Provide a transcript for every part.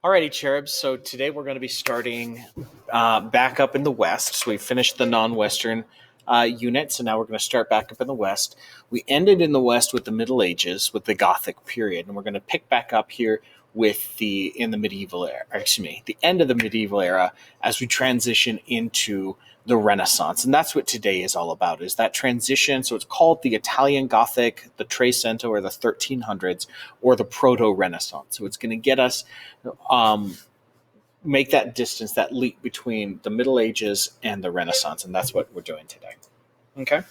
Alrighty, cherubs. So today we're going to be starting back up in the West. So we finished the non-Western unit, so now we're going to start back up in the West. We ended in the West with the Middle Ages, with the Gothic period, and we're going to pick back up here with the medieval era. The end of the medieval era as we transition into the Renaissance, and that's what today is all about. Is that transition? So it's called the Italian Gothic, the Trecento, or the 1300s, or the Proto-Renaissance. So it's going to get us make that distance, that leap between the Middle Ages and the Renaissance, and that's what we're doing today. Okay,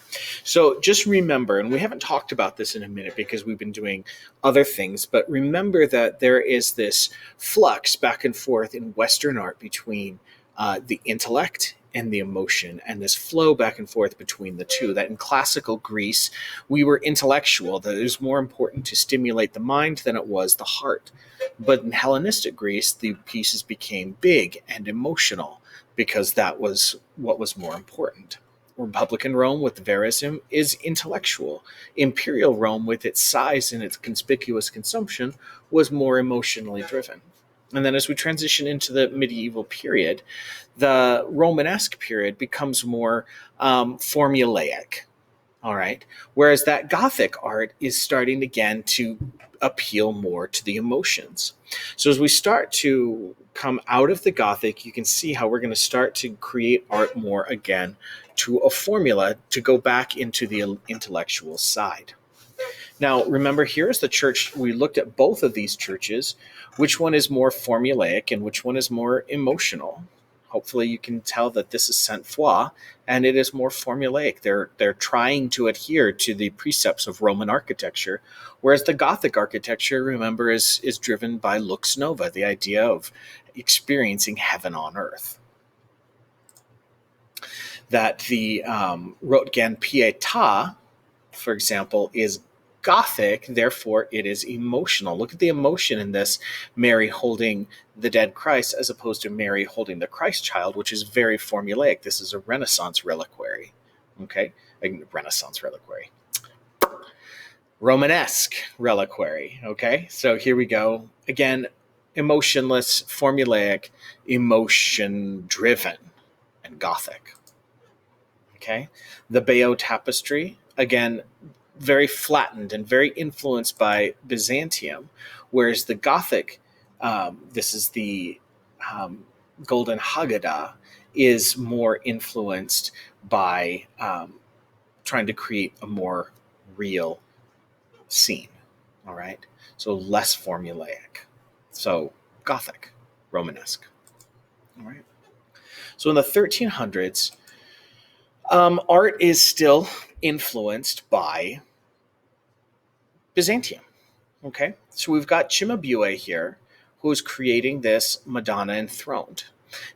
so just remember, and we haven't talked about this in a minute because we've been doing other things, but remember that there is this flux back and forth in Western art between the intellect and the emotion, and this flow back and forth between the two. That in classical Greece, we were intellectual, that it was more important to stimulate the mind than it was the heart. But in Hellenistic Greece, the pieces became big and emotional because that was what was more important. Republican Rome with verism is intellectual. Imperial Rome, with its size and its conspicuous consumption, was more emotionally driven. And then as we transition into the medieval period, the Romanesque period becomes more formulaic. All right. Whereas that Gothic art is starting again to appeal more to the emotions. So as we start to come out of the Gothic, you can see how we're going to start to create art more again to a formula to go back into the intellectual side. Now, remember, here's the church. We looked at both of these churches. Which one is more formulaic and which one is more emotional? Hopefully you can tell that this is Sainte Foy, and it is more formulaic. They're trying to adhere to the precepts of Roman architecture, whereas the Gothic architecture, remember, is driven by lux nova, the idea of experiencing heaven on earth. That the Rotgen Pietà, for example, is Gothic, therefore it is emotional. Look at the emotion in this Mary holding the dead Christ as opposed to Mary holding the Christ child, which is very formulaic. This is a Renaissance reliquary. Okay? Renaissance reliquary. Romanesque reliquary. Okay? So here we go. Again, emotionless, formulaic, emotion-driven, and Gothic. Okay? The Bayeux tapestry, again, very flattened and very influenced by Byzantium, whereas the Gothic, this is the Golden Hagadah, is more influenced by trying to create a more real scene. All right, so less formulaic. So Gothic, Romanesque. All right. So in the 1300s, art is still influenced by Byzantium. Okay, so we've got Cimabue here, who is creating this Madonna enthroned.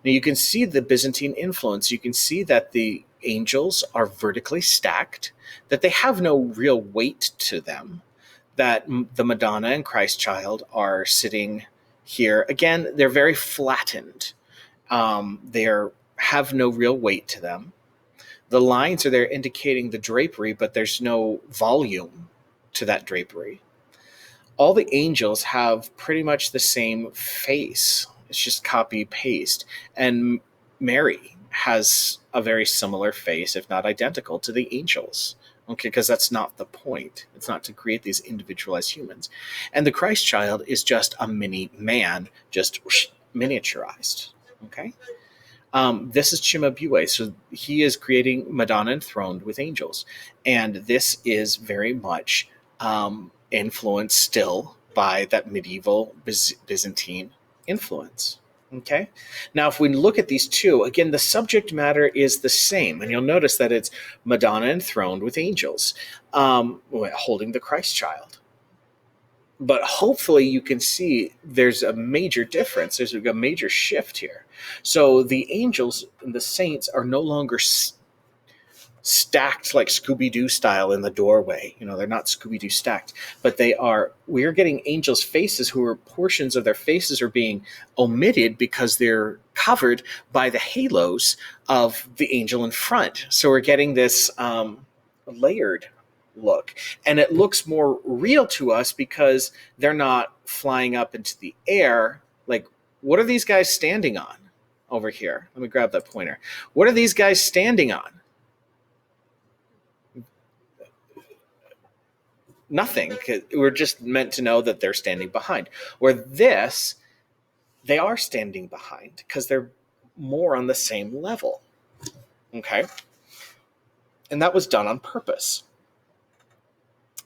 Now you can see the Byzantine influence. You can see that the angels are vertically stacked, that they have no real weight to them, that the Madonna and Christ child are sitting here. Again, they're very flattened. They have no real weight to them. The lines are there indicating the drapery, but there's no volume to that drapery. All the angels have pretty much the same face. It's just copy paste. And Mary has a very similar face, if not identical, to the angels. Okay, because that's not the point. It's not to create these individualized humans. And the Christ child is just a mini man, just miniaturized. Okay? This is Cimabue. So he is creating Madonna enthroned with angels. And this is very much influenced still by that medieval Byzantine influence. Okay. Now, if we look at these two, again, the subject matter is the same. And you'll notice that it's Madonna enthroned with angels, holding the Christ child. But hopefully you can see there's a major difference. There's a major shift here. So the angels and the saints are no longer stacked like Scooby-Doo style in the doorway. You know, they're not Scooby-Doo stacked, but we're getting angels' faces portions of their faces are being omitted because they're covered by the halos of the angel in front. So we're getting this layered look, and it looks more real to us because they're not flying up into the air like What are these guys standing on over here? Let me grab that pointer. What are these guys standing on? Nothing. We're just meant to know that they're standing behind. Or this, they are standing behind because they're more on the same level. Okay? And that was done on purpose.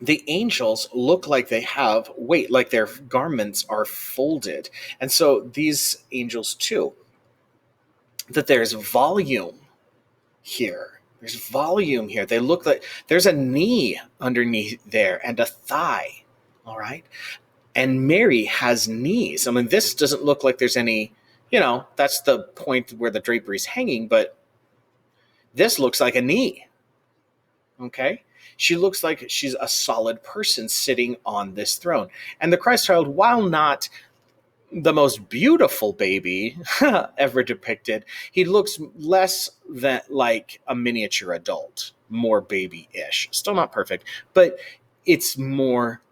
The angels look like they have weight, like their garments are folded. And so these angels too, that there's volume here. There's volume here. They look like there's a knee underneath there and a thigh. All right. And Mary has knees. I mean, this doesn't look like there's any, that's the point where the drapery is hanging, but this looks like a knee. Okay. She looks like she's a solid person sitting on this throne. And the Christ child, while not the most beautiful baby ever depicted, he looks less than like a miniature adult, more baby-ish. Still not perfect, but it's more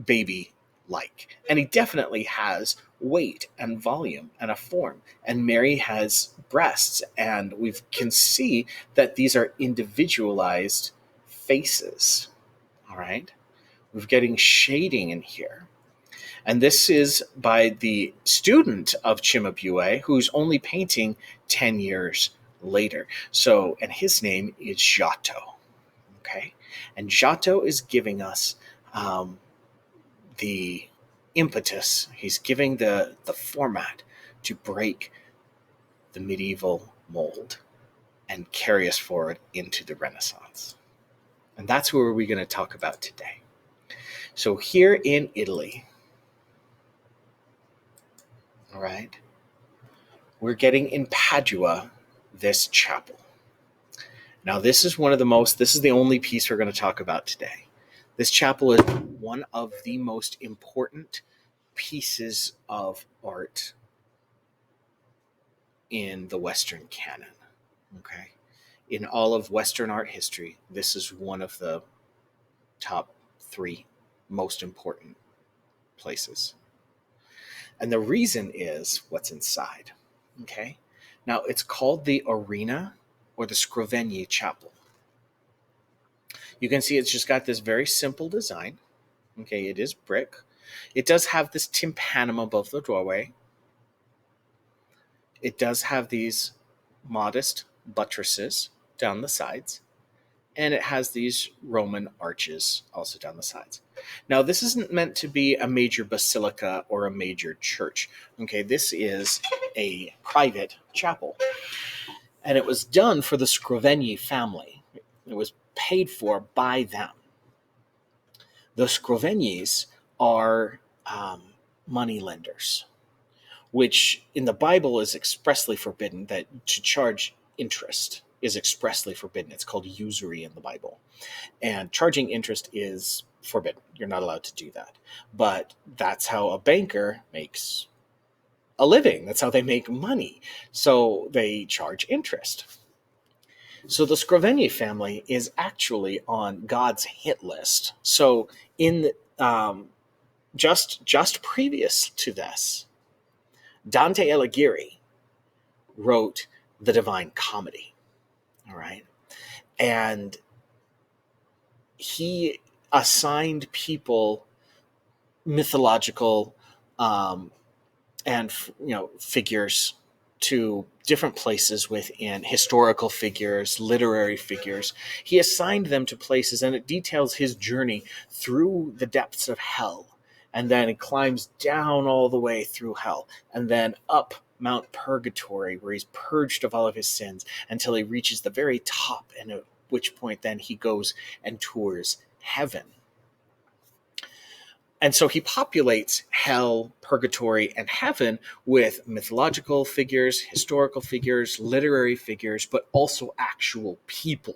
baby-like. And he definitely has weight and volume and a form. And Mary has breasts, and we can see that these are individualized faces. All right? We're getting shading in here. And this is by the student of Cimabue, who's only painting 10 years later. So, and his name is Giotto. Okay? And Giotto is giving us the impetus. He's giving the format to break the medieval mold and carry us forward into the Renaissance. And that's where we're going to talk about today. So here in Italy, all right, we're getting in Padua this chapel. Now, this is the only piece we're going to talk about today. This chapel is one of the most important pieces of art in the Western canon. Okay. In all of Western art history, this is one of the top 3 most important places. And the reason is what's inside. Okay. Now, it's called the Arena or the Scrovegni Chapel. You can see it's just got this very simple design. Okay, it is brick. It does have this tympanum above the doorway. It does have these modest buttresses down the sides. And it has these Roman arches also down the sides. Now, this isn't meant to be a major basilica or a major church. Okay, this is a private chapel. And it was done for the Scrovegni family. It was paid for by them. The Scrovegnis are money lenders, which in the Bible is expressly forbidden, that to charge interest is expressly forbidden. It's called usury in the Bible. And charging interest is forbidden. You're not allowed to do that. But that's how a banker makes a living. That's how they make money. So they charge interest. So the Scrovegni family is actually on God's hit list. So in just previous to this, Dante Alighieri wrote the Divine Comedy. All right. And he assigned people mythological and figures to different places within, historical figures, literary figures. He assigned them to places, and it details his journey through the depths of hell. And then it climbs down all the way through hell, and then up Mount Purgatory, where he's purged of all of his sins until he reaches the very top, and at which point then he goes and tours heaven. And so he populates hell, purgatory, and heaven with mythological figures, historical figures, literary figures, but also actual people.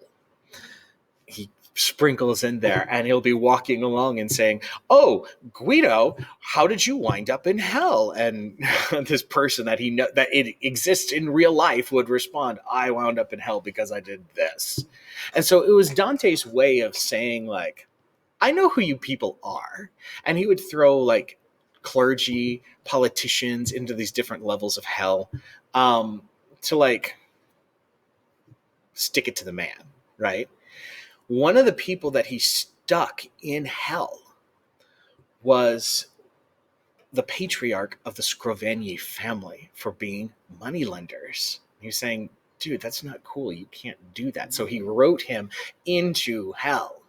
He sprinkles in there, and he'll be walking along and saying, "Oh, Guido, how did you wind up in hell?" And this person that that it exists in real life would respond, "I wound up in hell because I did this." And so it was Dante's way of saying, like, I know who you people are. And he would throw like clergy, politicians into these different levels of hell, to like stick it to the man, right? One of the people that he stuck in hell was the patriarch of the Scrovegni family for being moneylenders. He was saying, dude, that's not cool. You can't do that. So he wrote him into hell.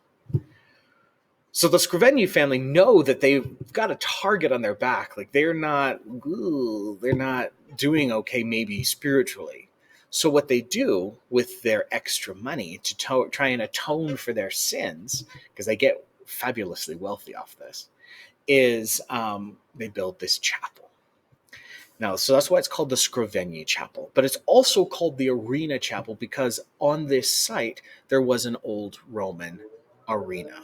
So the Scrovegni family know that they've got a target on their back. Like they're not doing okay, maybe spiritually. So what they do with their extra money to try and atone for their sins, because they get fabulously wealthy off this, is they build this chapel. Now, so that's why it's called the Scrovegni Chapel. But it's also called the Arena Chapel because on this site there was an old Roman arena.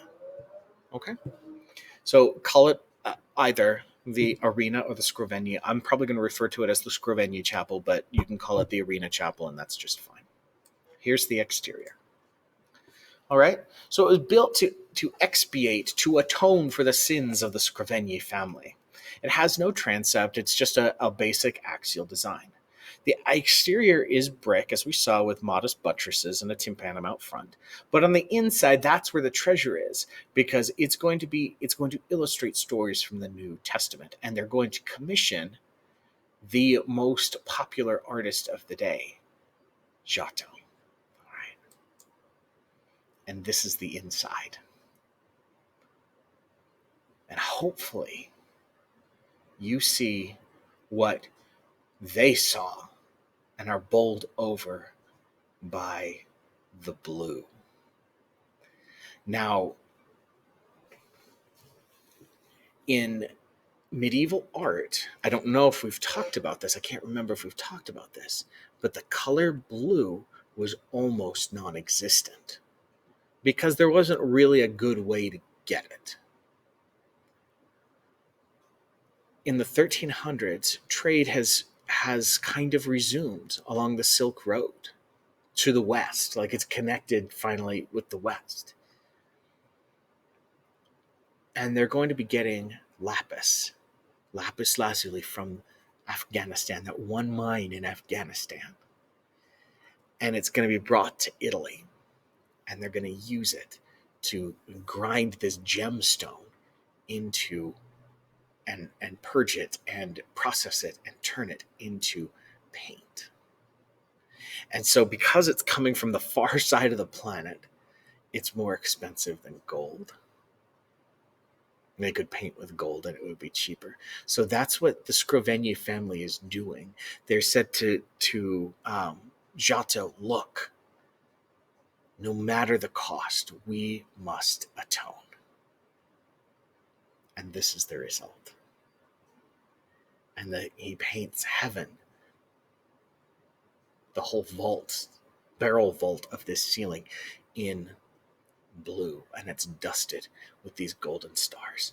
Okay? So call it either the Arena or the Scrovegni. I'm probably going to refer to it as the Scrovegni Chapel, but you can call it the Arena Chapel, and that's just fine. Here's the exterior. All right? So it was built to expiate, to atone for the sins of the Scrovegni family. It has no transept. It's just a basic axial design. The exterior is brick, as we saw, with modest buttresses and a tympanum out front. But on the inside, that's where the treasure is, because it's going to illustrate stories from the New Testament, and they're going to commission the most popular artist of the day, Giotto. All right. And this is the inside. And hopefully you see what they saw and are bowled over by the blue. Now, in medieval art, I don't know if we've talked about this. I can't remember if we've talked about this, but the color blue was almost non-existent because there wasn't really a good way to get it. In the 1300s, trade has kind of resumed along the Silk Road to the west, like it's connected finally with the west. And they're going to be getting lapis lazuli from Afghanistan, that one mine in Afghanistan. And it's going to be brought to Italy. And they're going to use it to grind this gemstone into and purge it and process it and turn it into paint. And so because it's coming from the far side of the planet, it's more expensive than gold. They could paint with gold and it would be cheaper. So that's what the Scrovegni family is doing. They're said to Giotto, look, no matter the cost, we must atone. And this is the result. And he paints heaven, the whole vault, barrel vault of this ceiling in blue, and it's dusted with these golden stars.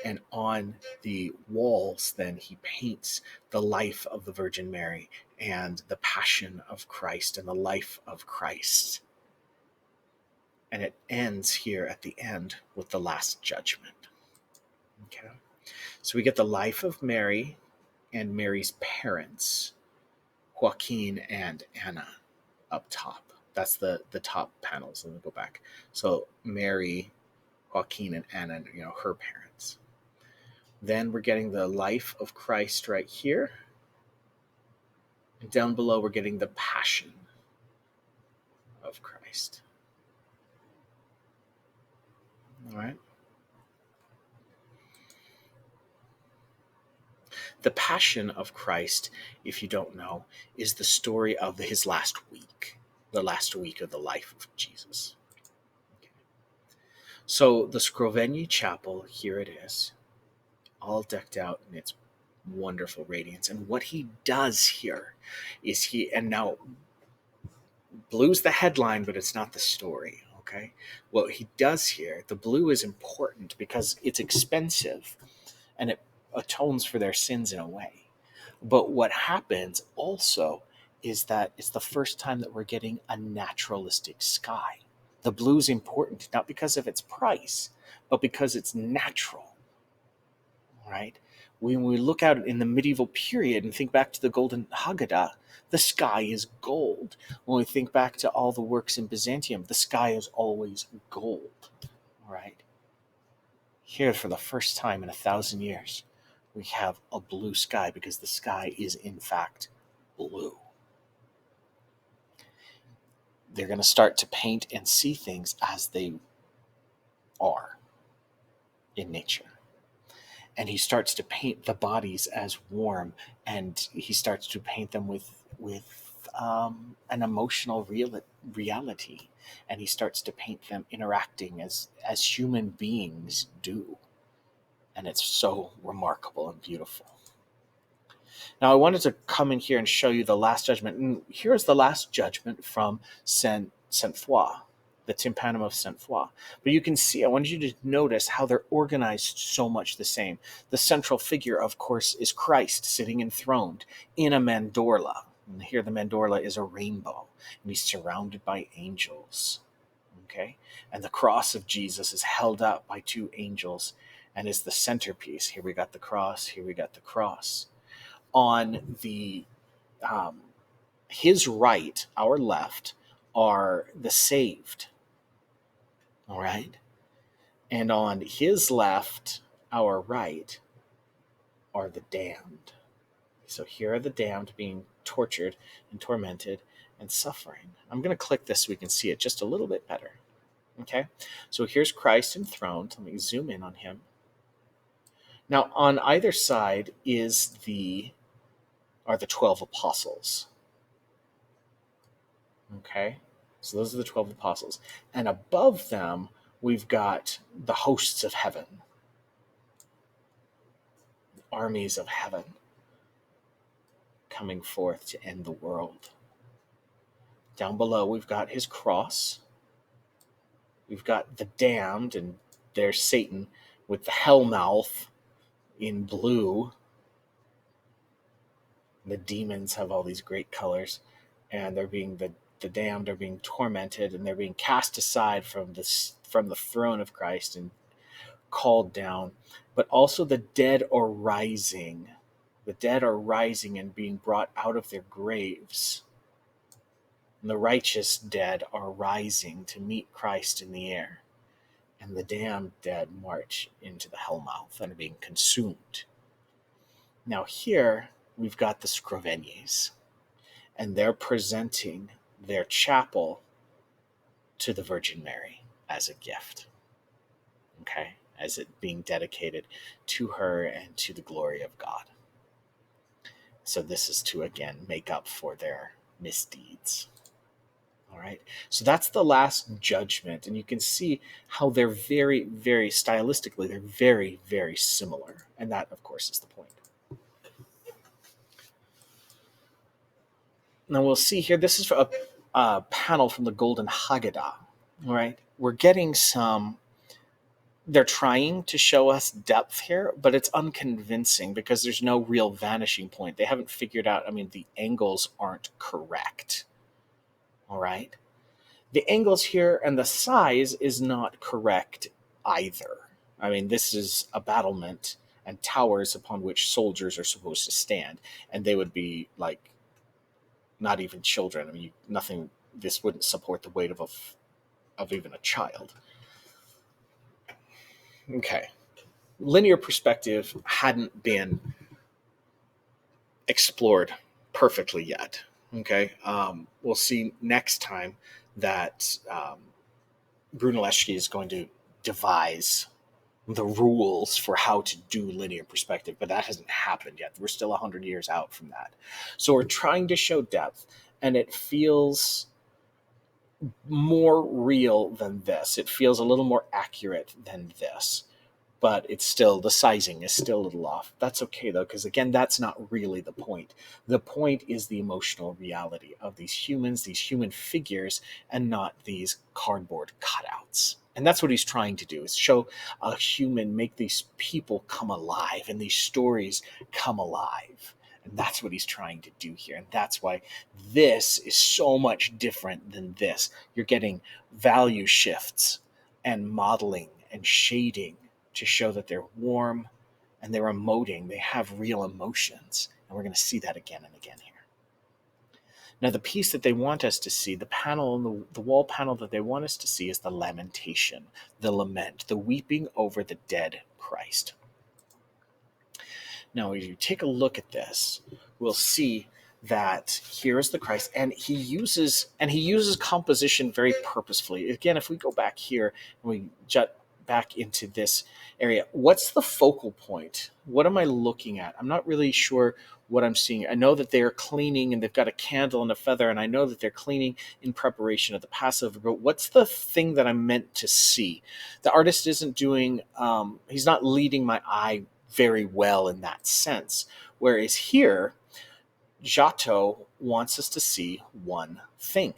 And on the walls, then, he paints the life of the Virgin Mary and the passion of Christ and the life of Christ. And it ends here at the end with the Last Judgment. Okay. So we get the life of Mary and Mary's parents, Joaquin and Anna, up top. That's the top panels. Let me go back. So Mary, Joaquin, and Anna, her parents. Then we're getting the life of Christ right here. And down below, we're getting the passion of Christ. All right. The Passion of Christ, if you don't know, is the story of his last week, the last week of the life of Jesus. Okay. So the Scrovegni Chapel, here it is, all decked out in its wonderful radiance. And what he does here is and now blue's the headline, but it's not the story, okay? What he does here, the blue is important because it's expensive and it atones for their sins in a way. But what happens also is that it's the first time that we're getting a naturalistic sky. The blue is important, not because of its price, but because it's natural, right? When we look out in the medieval period and think back to the Golden Hagadah, the sky is gold. When we think back to all the works in Byzantium, the sky is always gold. Right? Here, for the first time in 1,000 years, we have a blue sky because the sky is, in fact, blue. They're going to start to paint and see things as they are in nature. And he starts to paint the bodies as warm, and he starts to paint them with an emotional reality, and he starts to paint them interacting as human beings do, and it's so remarkable and beautiful. Now, I wanted to come in here and show you the Last Judgment, and here's the Last Judgment from Saint Foy, the tympanum of Saint Foy. But you can see, I wanted you to notice how they're organized so much the same. The central figure, of course, is Christ sitting enthroned in a mandorla. And here the mandorla is a rainbow, and he's surrounded by angels. Okay? And the cross of Jesus is held up by two angels and is the centerpiece. Here we got the cross, here we got the cross. On the his right, our left, are the saved. All right? And on his left, our right, are the damned. So here are the damned being tortured and tormented and suffering. I'm going to click this so we can see it just a little bit better. Okay? So here's Christ enthroned. Let me zoom in on him. Now, on either side are the 12 apostles. Okay? So those are the 12 apostles. And above them, we've got the hosts of heaven, the armies of heaven coming forth to end the world. Down below, we've got his cross. We've got the damned, and there's Satan with the hell mouth in blue. The demons have all these great colors, and they're being the damned are being tormented, and they're being cast aside from the throne of Christ and called down. But also the dead are rising. The dead are rising and being brought out of their graves. And the righteous dead are rising to meet Christ in the air. And the damned dead march into the hellmouth and are being consumed. Now here we've got the Scrovenies, and they're presenting their chapel to the Virgin Mary as a gift. Okay? As it being dedicated to her and to the glory of God. So this is to, again, make up for their misdeeds. All right? So that's the Last Judgment, and you can see how they're very, very stylistically, they're very, very similar. And that, of course, is the point. Now we'll see here, this is a panel from the Golden Hagadah. All right? We're getting they're trying to show us depth here, but it's unconvincing because there's no real vanishing point. They haven't figured out, the angles aren't correct. All right? The angles here and the size is not correct either. This is a battlement and towers upon which soldiers are supposed to stand, and they would be like not even children. This wouldn't support the weight of even a child. Okay. Linear perspective hadn't been explored perfectly yet. Okay. We'll see next time that Brunelleschi is going to devise the rules for how to do linear perspective, but that hasn't happened yet. We're still 100 years out from that. So we're trying to show depth, and it feels more real than this. It feels a little more accurate than this, but it's still, the sizing is still a little off. That's okay though, because again, that's not really the point. The point is the emotional reality of these humans, these human figures, and not these cardboard cutouts. And that's what he's trying to do, is show a human, make these people come alive and these stories come alive. And that's what he's trying to do here. And that's why this is so much different than this. You're getting value shifts and modeling and shading to show that they're warm and they're emoting. They have real emotions. And we're going to see that again and again here. Now, the piece that they want us to see, the panel, the wall panel that they want us to see, is the lamentation, the lament, the weeping over the dead Christ. Now, if you take a look at this, we'll see that here is the Christ, and he uses composition very purposefully. Again, if we go back here and we jut back into this area, what's the focal point? What am I looking at? I'm not really sure what I'm seeing. I know that they're cleaning and they've got a candle and a feather, and I know that they're cleaning in preparation of the Passover, but what's the thing that I'm meant to see? The artist isn't doing, he's not leading my eye very well in that sense. Whereas here, Giotto wants us to see one thing.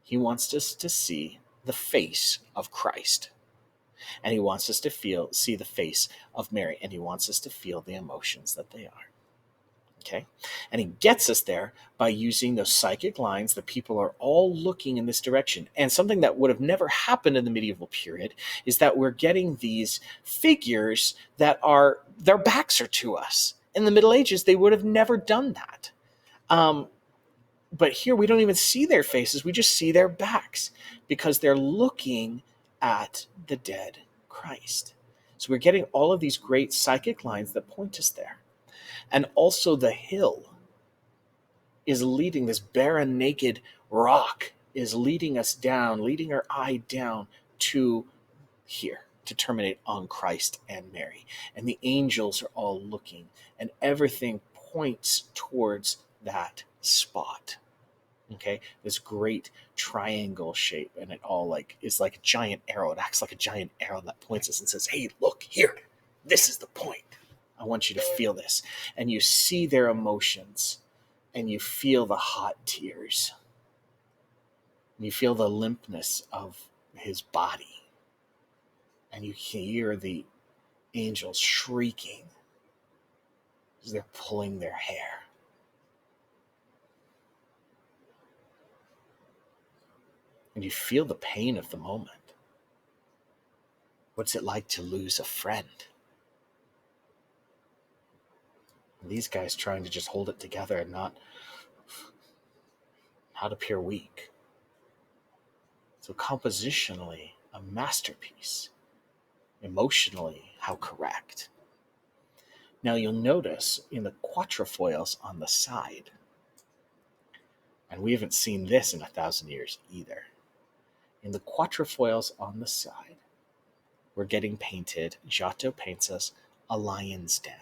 He wants us to see the face of Christ. And he wants us to see the face of Mary. And he wants us to feel the emotions that they are. Okay? And he gets us there by using those psychic lines that people are all looking in this direction. And something that would have never happened in the medieval period is that we're getting these figures that are, their backs are to us. In the Middle Ages, they would have never done that. But here we don't even see their faces. We just see their backs because they're looking at the dead Christ. So we're getting all of these great psychic lines that point us there. And also the hill is leading, this barren, naked rock is leading us down, leading our eye down to here, to terminate on Christ and Mary. And the angels are all looking, and everything points towards that spot. Okay, this great triangle shape, and it all is like a giant arrow. It acts like a giant arrow that points us and says, hey, look here, this is the point. I want you to feel this. And you see their emotions, and you feel the hot tears. And you feel the limpness of his body. And you hear the angels shrieking as they're pulling their hair. And you feel the pain of the moment. What's it like to lose a friend? And these guys trying to just hold it together and not appear weak. So compositionally, a masterpiece. Emotionally, how correct. Now you'll notice in the quatrefoils on the side, and we haven't seen this in 1,000 years either. In the quatrefoils on the side, we're getting painted, Giotto paints us a lion's den.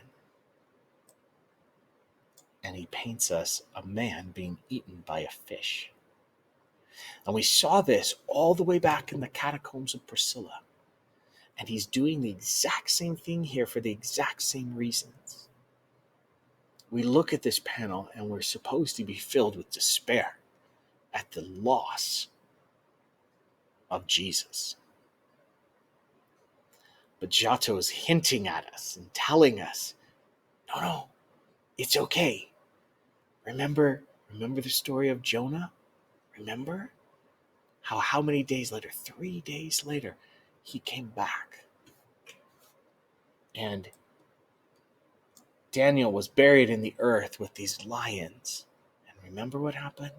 And he paints us a man being eaten by a fish. And we saw this all the way back in the catacombs of Priscilla. And he's doing the exact same thing here for the exact same reasons. We look at this panel and we're supposed to be filled with despair at the loss of Jesus. But Giotto is hinting at us and telling us, no, it's okay. Remember the story of Jonah? Remember how many days later, 3 days later, he came back. And Daniel was buried in the earth with these lions. And remember what happened?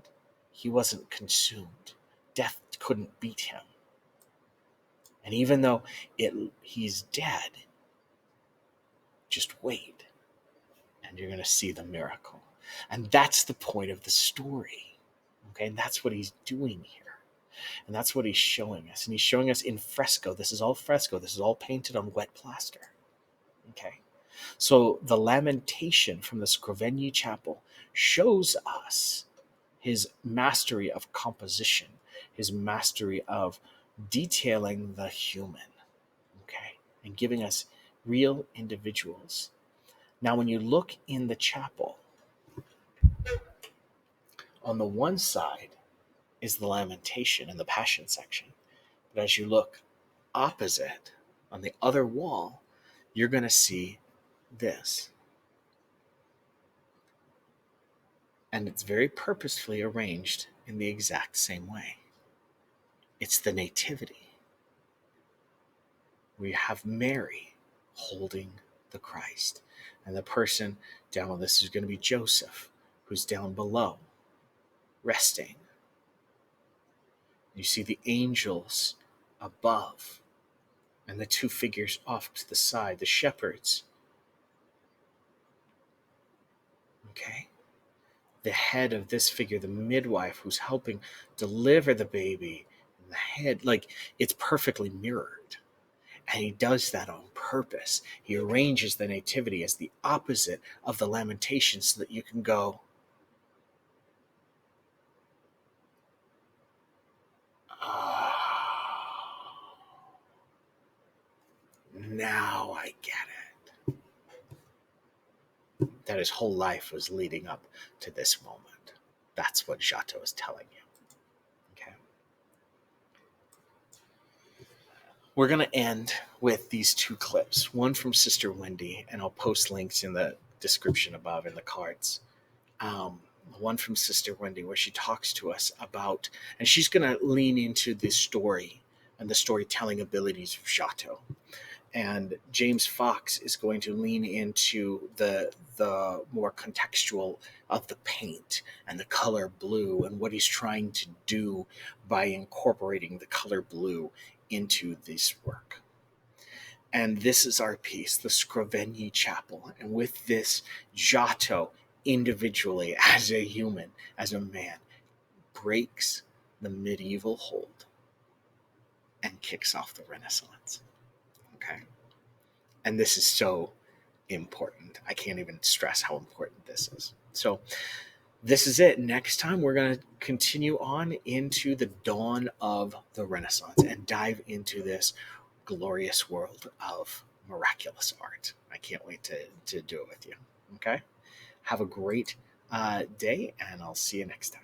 He wasn't consumed. Death couldn't beat him. And even though he's dead, just wait. And you're going to see the miracle. And that's the point of the story. Okay, and that's what he's doing here. And that's what he's showing us. And he's showing us in fresco. This is all fresco. This is all painted on wet plaster. Okay. So the lamentation from the Scrovegni Chapel shows us his mastery of composition, his mastery of detailing the human. Okay. And giving us real individuals. Now, when you look in the chapel, on the one side is the lamentation in the Passion section. But as you look opposite, on the other wall, you're going to see this. And it's very purposefully arranged in the exact same way. It's the Nativity. We have Mary holding the Christ. And the person down below, this is going to be Joseph, who's down below, resting. You see the angels above, and the two figures off to the side, the shepherds. Okay? The head of this figure, the midwife who's helping deliver the baby, and the head, like, it's perfectly mirrored. And he does that on purpose. He arranges the Nativity as the opposite of the Lamentation so that you can go, oh, now I get it. That his whole life was leading up to this moment. That's what Giotto is telling you. Okay. We're going to end with these two clips, one from Sister Wendy, and I'll post links in the description above in the cards. One from Sister Wendy, where she talks to us about, and she's going to lean into the story and the storytelling abilities of Giotto. And James Fox is going to lean into the more contextual of the paint and the color blue and what he's trying to do by incorporating the color blue into this work. And this is our piece, the Scrovegni Chapel. And with this, Giotto, individually, as a human, as a man, breaks the medieval hold and kicks off the Renaissance. Okay? And this is so important. I can't even stress how important this is. So this is it. Next time, we're going to continue on into the dawn of the Renaissance and dive into this glorious world of miraculous art. I can't wait to do it with you. Okay? Have a great day, and I'll see you next time.